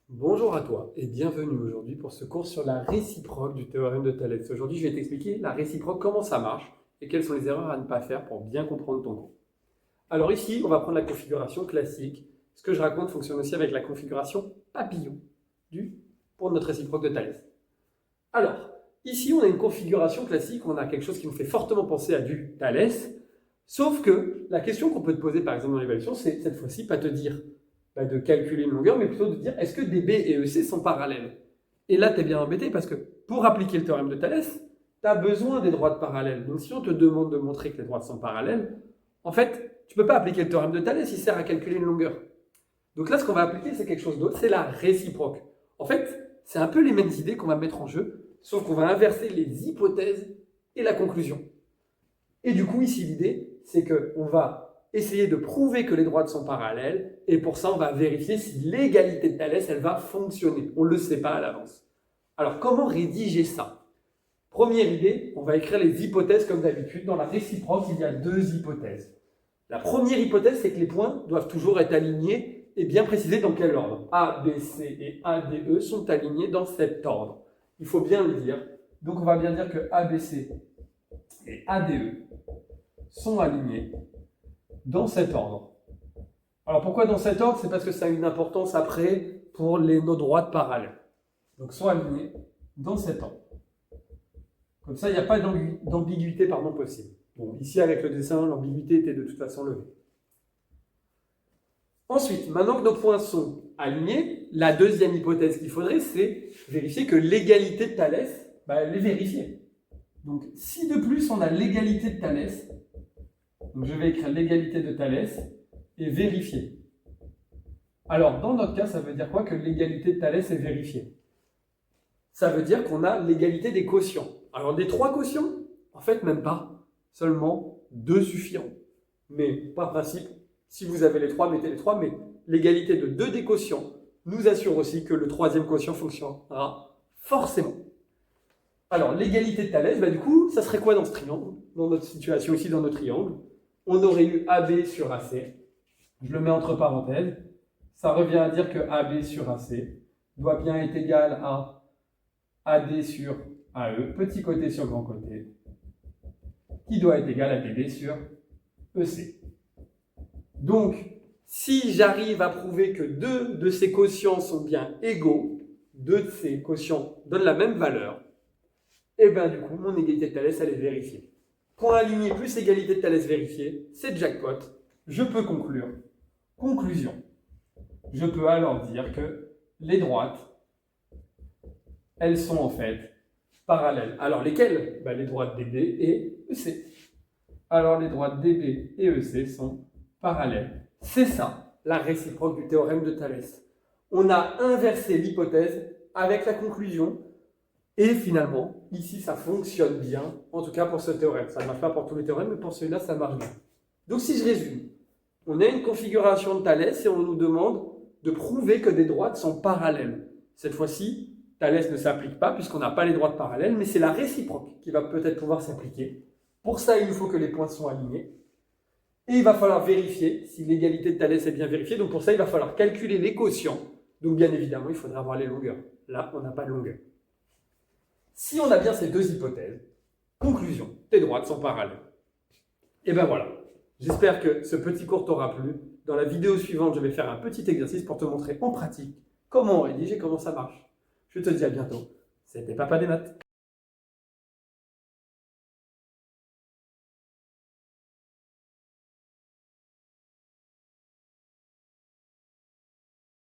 Bonjour à toi et bienvenue aujourd'hui pour ce cours sur la réciproque du théorème de Thalès. Aujourd'hui, je vais t'expliquer la réciproque, comment ça marche et quelles sont les erreurs à ne pas faire pour bien comprendre ton cours. Alors ici, on va prendre la configuration classique. Ce que je raconte fonctionne aussi avec la configuration papillon pour notre réciproque de Thalès. Alors, ici, on a une configuration classique, on a quelque chose qui nous fait fortement penser à du Thalès, sauf que la question qu'on peut te poser par exemple dans l'évaluation, c'est cette fois-ci pas te dire de calculer une longueur, mais plutôt de dire est-ce que DB et EC sont parallèles. Et là, tu es bien embêté parce que pour appliquer le théorème de Thalès, tu as besoin des droites parallèles. Donc si on te demande de montrer que les droites sont parallèles, en fait, tu ne peux pas appliquer le théorème de Thalès, il sert à calculer une longueur. Donc là, ce qu'on va appliquer, c'est quelque chose d'autre, c'est la réciproque. En fait, c'est un peu les mêmes idées qu'on va mettre en jeu, sauf qu'on va inverser les hypothèses et la conclusion. Et du coup, ici, l'idée, c'est qu'on va essayer de prouver que les droites sont parallèles, et pour ça, on va vérifier si l'égalité de Thalès, elle va fonctionner. On ne le sait pas à l'avance. Alors, comment rédiger ça? Première idée, on va écrire les hypothèses comme d'habitude. Dans la réciproque, il y a deux hypothèses. La première hypothèse, c'est que les points doivent toujours être alignés et bien précisés dans quel ordre. A, B, C et A, D, E sont alignés dans cet ordre. Il faut bien le dire. Donc, on va bien dire que A, B, C et A, D, E sont alignés dans cet ordre. Alors pourquoi dans cet ordre? C'est parce que ça a une importance après pour nos droites parallèles. Donc sont alignés dans cet ordre. Comme ça, il n'y a pas d'ambiguïté possible. Bon, ici avec le dessin, l'ambiguïté était de toute façon levée. Ensuite, maintenant que nos points sont alignés, la deuxième hypothèse qu'il faudrait, c'est vérifier que l'égalité de Thalès, elle est vérifiée. Donc si de plus on a l'égalité de Thalès, donc je vais écrire l'égalité de Thalès et vérifier. Alors, dans notre cas, ça veut dire quoi que l'égalité de Thalès est vérifiée? Ça veut dire qu'on a l'égalité des quotients. Alors, des trois quotients? En fait, même pas. Seulement deux suffiront. Mais, par principe, si vous avez les trois, mettez les trois. Mais l'égalité de deux des quotients nous assure aussi que le troisième quotient fonctionnera forcément. Alors, l'égalité de Thalès, du coup, ça serait quoi dans ce triangle? Dans notre situation ici, dans notre triangle, on aurait eu AB sur AC. Je le mets entre parenthèses. Ça revient à dire que AB sur AC doit bien être égal à AD sur AE, petit côté sur grand côté, qui doit être égal à DB sur EC. Donc, si j'arrive à prouver que deux de ces quotients sont bien égaux, deux de ces quotients donnent la même valeur, et bien du coup, mon égalité de Thalès, elle est vérifiée. Point aligné plus égalité de Thalès vérifiée, c'est jackpot. Je peux conclure. Conclusion. Je peux alors dire que les droites, elles sont en fait parallèles. Alors lesquelles? Les droites DB et EC. Alors les droites DB et EC sont parallèles. C'est ça, la réciproque du théorème de Thalès. On a inversé l'hypothèse avec la conclusion. Et finalement, ici, ça fonctionne bien, en tout cas pour ce théorème. Ça ne marche pas pour tous les théorèmes, mais pour celui-là, ça marche bien. Donc si je résume, on a une configuration de Thalès et on nous demande de prouver que des droites sont parallèles. Cette fois-ci, Thalès ne s'applique pas puisqu'on n'a pas les droites parallèles, mais c'est la réciproque qui va peut-être pouvoir s'appliquer. Pour ça, il nous faut que les points soient alignés. Et il va falloir vérifier si l'égalité de Thalès est bien vérifiée. Donc pour ça, il va falloir calculer les quotients. Donc bien évidemment, il faudra avoir les longueurs. Là, on n'a pas de longueur. Si on a bien ces deux hypothèses, conclusion, tes droites sont parallèles. Et ben voilà. J'espère que ce petit cours t'aura plu. Dans la vidéo suivante, je vais faire un petit exercice pour te montrer en pratique comment on rédige et comment ça marche. Je te dis à bientôt. C'était Papa des maths.